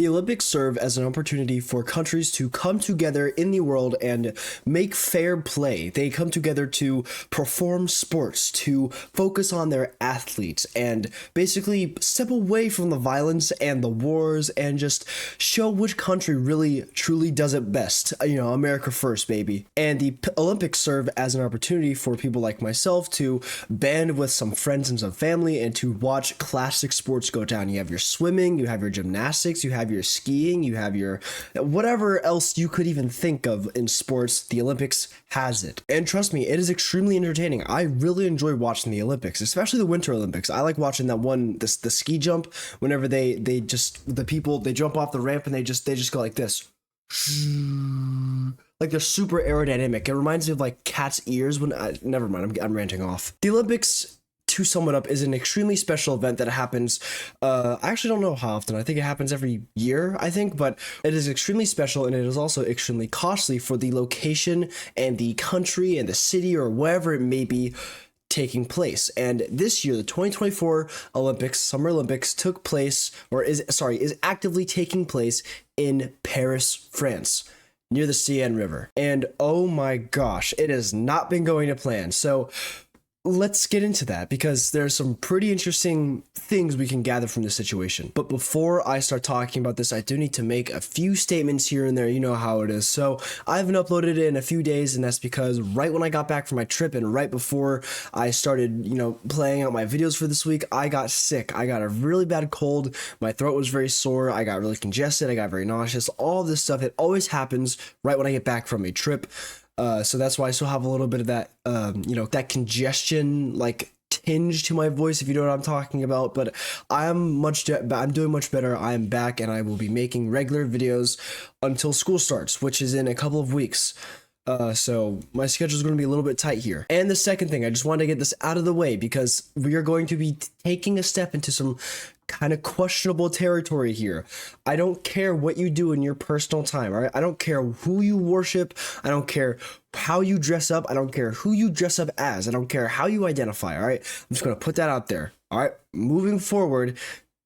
The Olympics serve as an opportunity for countries to come together in the world and make fair play. They come together to perform sports, to focus on their athletes, and basically step away from the violence and the wars and just show which country really truly does it best. America first, baby. And the Olympics serve as an opportunity for people like myself to band with some friends and some family and to watch classic sports go down. You have your swimming, you have your gymnastics, you have your skiing, you have your whatever else you could even think of in sports. The Olympics has it. And trust me, it is extremely entertaining. I really enjoy watching the Olympics, especially the Winter Olympics. I like watching that one, the ski jump, whenever they jump off the ramp and they just go like this. Like they're super aerodynamic. It reminds me of like cat's ears never mind, I'm ranting off. The Olympics, to sum it up, is an extremely special event that happens. I actually don't know how often. I think it happens every year, but it is extremely special, and it is also extremely costly for the location and the country and the city or wherever it may be taking place. And this year, the 2024 Summer Olympics took place, is actively taking place in Paris, France, near the Seine River. And oh my gosh, it has not been going to plan. So let's get into that, because there's some pretty interesting things we can gather from this situation. But before I start talking about this, I do need to make a few statements here and there. You know how it is. So I haven't uploaded it in a few days, and that's because right when I got back from my trip and right before I started, playing out my videos for this week, I got sick. I got a really bad cold. My throat was very sore. I got really congested. I got very nauseous. All this stuff, it always happens right when I get back from a trip. So that's why I still have a little bit of that, that congestion, like tinge to my voice, if you know what I'm talking about. But I'm doing much better. I am back, and I will be making regular videos until school starts, which is in a couple of weeks. So my schedule is going to be a little bit tight here. And the second thing, I just wanted to get this out of the way, because we are going to be taking a step into some kind of questionable territory here. I don't care what you do in your personal time, all right? I don't care who you worship. I don't care how you dress up. I don't care who you dress up as. I don't care how you identify, all right? I'm just going to put that out there, all right? Moving forward,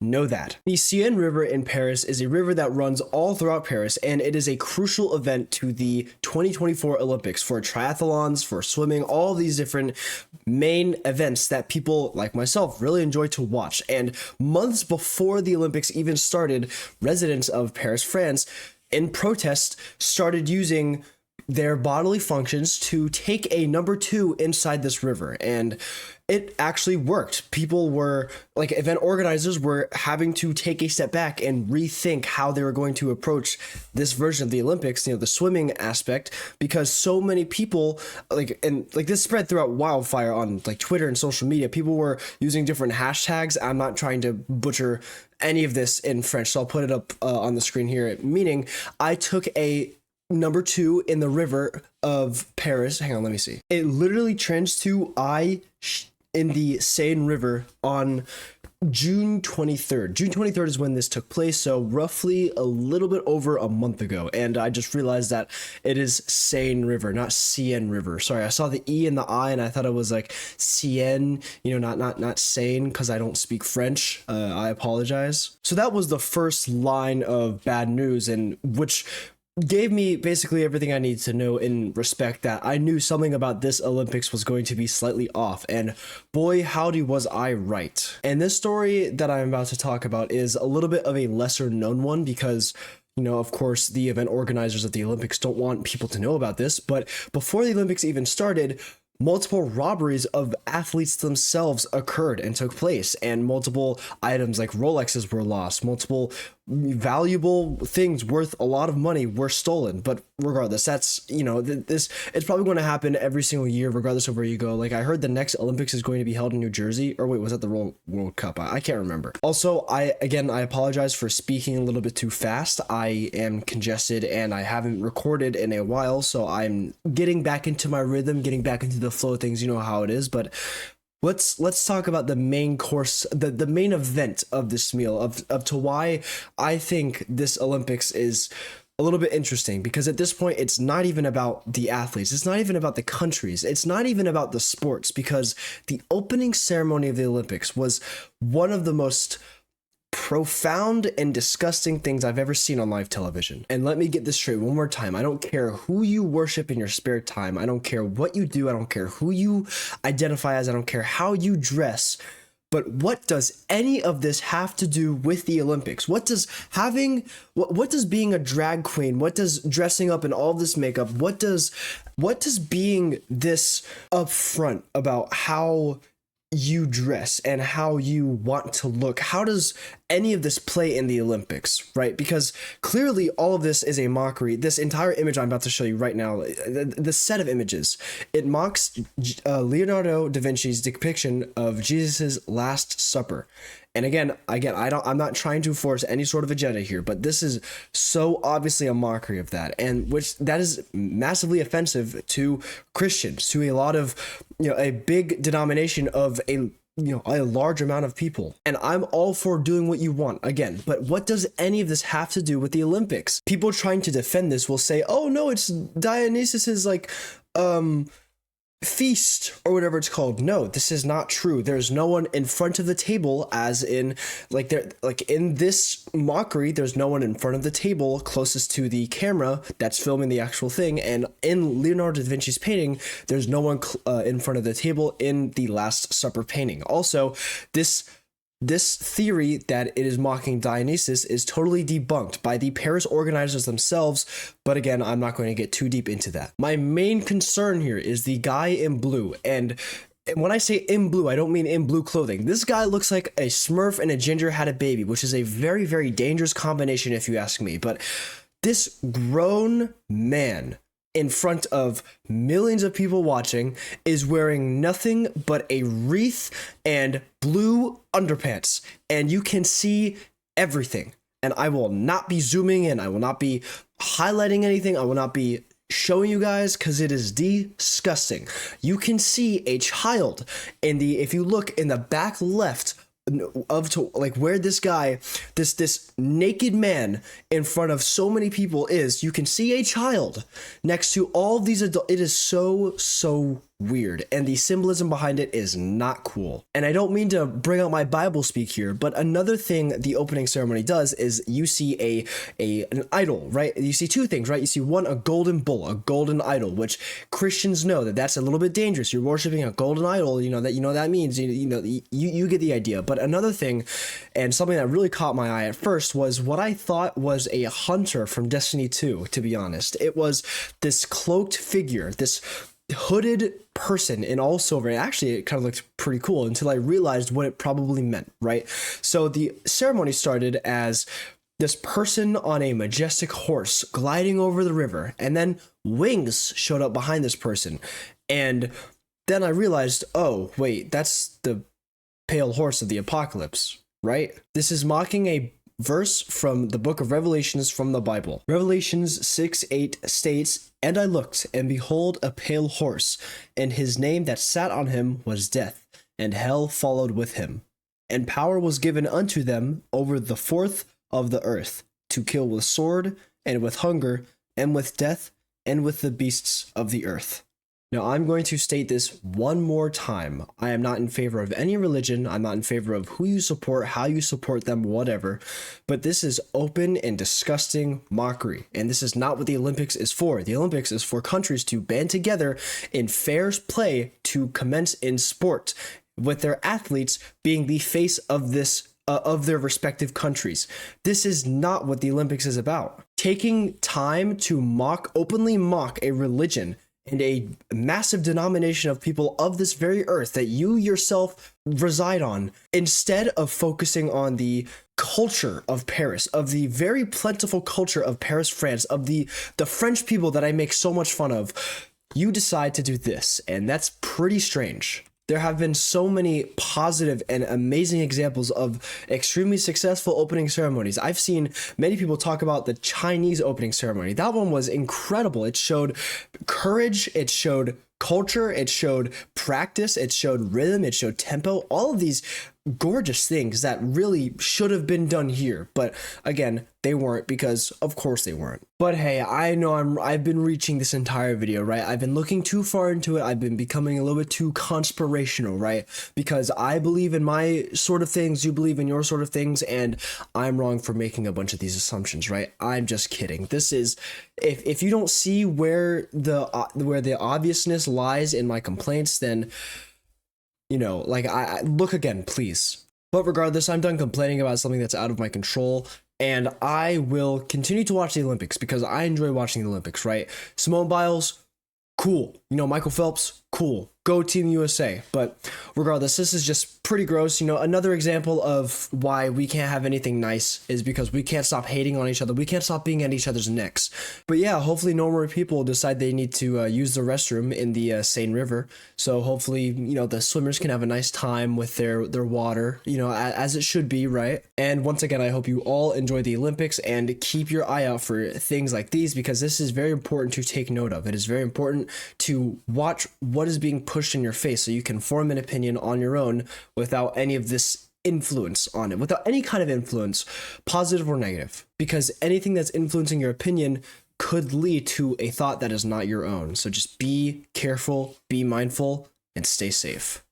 know that. The Seine River in Paris is a river that runs all throughout Paris, and it is a crucial event to the 2024 Olympics for triathlons, for swimming, all these different main events that people like myself really enjoy to watch. And months before the Olympics even started, residents of Paris, France, in protest, started using their bodily functions to take a number 2 inside this river, and it actually worked. People were event organizers were having to take a step back and rethink how they were going to approach this version of the Olympics, the swimming aspect, because so many people this spread throughout wildfire on Twitter and social media. People were using different hashtags. I'm not trying to butcher any of this in French, so I'll put it up on the screen here. Meaning, I took a number 2 in the river of Paris. Hang on, let me see. It literally trends to in the Seine River on June 23rd. June 23rd is when this took place, so roughly a little bit over a month ago. And I just realized that it is Seine River, not Seine River. Sorry, I saw the E and the I, and I thought it was like Seine, not Seine, because I don't speak French. I apologize. So that was the first line of bad news, and which gave me basically everything I need to know in respect that I knew something about this Olympics was going to be slightly off, and boy howdy was I right. And this story that I'm about to talk about is a little bit of a lesser known one, because of course, the event organizers of the Olympics don't want people to know about this, but before the Olympics even started, multiple robberies of athletes themselves occurred and took place, and multiple items like Rolexes were lost. Multiple valuable things worth a lot of money were stolen. But regardless, that's this it's probably going to happen every single year regardless of where you go. I heard the next Olympics is going to be held in New Jersey, or wait, was that the World Cup? I can't remember. Also, I apologize for speaking a little bit too fast. I am congested and I haven't recorded in a while, so I'm getting back into my rhythm, getting back into the flow of things. You know how it is. But let's talk about the main course, the main event of this meal, of to why I think this Olympics is a little bit interesting, because at this point, it's not even about the athletes. It's not even about the countries. It's not even about the sports, because the opening ceremony of the Olympics was one of the most profound and disgusting things I've ever seen on live television. And let me get this straight one more time. I don't care who you worship in your spare time. I don't care what you do. I don't care who you identify as. I don't care how you dress. But what does any of this have to do with the Olympics? What does being a drag queen, what does dressing up in all this makeup, what does being this upfront about how you dress and how you want to look, how does any of this play in the Olympics, right? Because clearly all of this is a mockery. This entire image I'm about to show you right now, the set of images, it mocks Leonardo da Vinci's depiction of Jesus's Last Supper. And again, I'm not trying to force any sort of agenda here, but this is so obviously a mockery of that, and that is massively offensive to Christians, to a lot of, a big denomination of a large amount of people. And I'm all for doing what you want, again, but what does any of this have to do with the Olympics? People trying to defend this will say, oh no, it's Dionysus's feast or whatever it's called. No, this is not true. There's no one in front of the table, as in in this mockery, there's no one in front of the table closest to the camera that's filming the actual thing. And in Leonardo da Vinci's painting, there's no one in front of the table in the Last Supper painting. Also, this theory that it is mocking Dionysus is totally debunked by the Paris organizers themselves, but again, I'm not going to get too deep into that. My main concern here is the guy in blue, and when I say in blue, I don't mean in blue clothing. This guy looks like a Smurf and a ginger had a baby, which is a very, very dangerous combination if you ask me, but this grown man in front of millions of people watching is wearing nothing but a wreath and blue underpants, and you can see everything. And I will not be zooming in, I will not be highlighting anything, I will not be showing you guys, because it is disgusting. You can see a child if you look in the back left where this guy, this naked man in front of so many people is, you can see a child next to all these adults. It is so weird, and the symbolism behind it is not cool. And I don't mean to bring out my Bible speak here, but another thing the opening ceremony does is you see an idol, right? You see two things, right? You see one, a golden bull, a golden idol, which Christians know that's a little bit dangerous. You're worshiping a golden idol, that means, you get the idea. But another thing, and something that really caught my eye at first, was what I thought was a hunter from Destiny 2, to be honest. It was this cloaked figure, this hooded person in all silver. And actually, it kind of looked pretty cool until I realized what it probably meant, right? So the ceremony started as this person on a majestic horse gliding over the river, and then wings showed up behind this person. And then I realized, oh, wait, that's the pale horse of the apocalypse, right? This is mocking a verse from the book of Revelations from the Bible. Revelations 6:8 states, "And I looked, and behold, a pale horse, and his name that sat on him was Death, and hell followed with him. And power was given unto them over the fourth of the earth, to kill with sword, and with hunger, and with death, and with the beasts of the earth." Now, I'm going to state this one more time. I am not in favor of any religion. I'm not in favor of who you support, how you support them, whatever. But this is open and disgusting mockery. And this is not what the Olympics is for. The Olympics is for countries to band together in fair play to commence in sport, with their athletes being the face of this of their respective countries. This is not what the Olympics is about. Taking time to openly mock a religion and a massive denomination of people of this very earth that you yourself reside on, instead of focusing on the culture of Paris, of the very plentiful culture of Paris, France, of the French people that I make so much fun of, you decide to do this, and that's pretty strange. There have been so many positive and amazing examples of extremely successful opening ceremonies. I've seen many people talk about the Chinese opening ceremony. That one was incredible. It showed courage, it showed culture, it showed practice, it showed rhythm, it showed tempo. All of these gorgeous things that really should have been done here. But again, they weren't, because of course they weren't. But hey, I know I've been reaching this entire video, right? I've been looking too far into it. I've been becoming a little bit too conspirational, right? Because I believe in my sort of things, you believe in your sort of things, and I'm wrong for making a bunch of these assumptions, right? I'm just kidding. This is, if you don't see where the obviousness lies in my complaints, then, you know, like, I look again, please. But regardless, I'm done complaining about something that's out of my control, and I will continue to watch the Olympics because I enjoy watching the Olympics, right? Simone Biles, cool. You know, Michael Phelps, cool. Go Team USA. But regardless, this is just pretty gross. You know, another example of why we can't have anything nice is because we can't stop hating on each other. We can't stop being at each other's necks. But yeah, hopefully no more people decide they need to use the restroom in the Seine River. So hopefully, you know, the swimmers can have a nice time with their water, you know, as it should be, right? And once again, I hope you all enjoy the Olympics and keep your eye out for things like these, because this is very important to take note of. It is very important to watch what is being pushed in your face so you can form an opinion on your own without any of this influence on it, without any kind of influence, positive or negative, because anything that's influencing your opinion could lead to a thought that is not your own. So just be careful, be mindful, and stay safe.